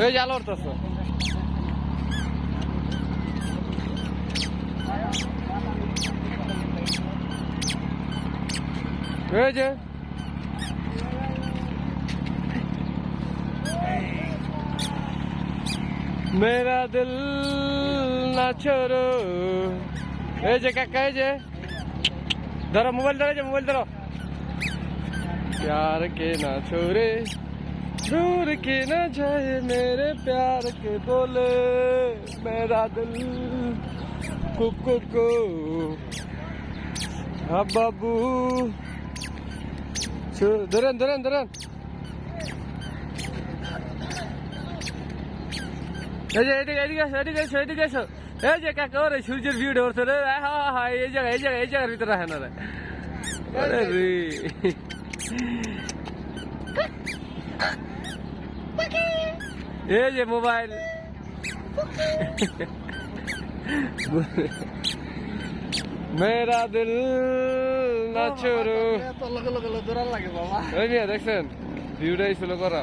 এই যে আলো উঠতেছে এই যে मेरा दिल ना छोड़ो এই যে কাকা এই যে ধরো মোবাইল ধরো মোবাইল ধরো प्यार के ना छोड़े दूर के ना जाए मेरे प्यार के बोले मेरा दिल कुकु हाँ बाबू ধরেন ধরেন ধরেন এই যে এদিকে এদিকে এসো এদিকে এসো এদিকে এসো এই যে কাকা ওরে সূর্যের ভিউ ধরছে রে হ্যাঁ হ্যাঁ এই জায়গার ভিতরে রাখেন রে আরে রে এই যে মোবাইল মেরা দিল না ছোড়ো তো লগে লগে দৌড়ান লাগে বাবা এই দেখছেন ভিউটাই ছিল করা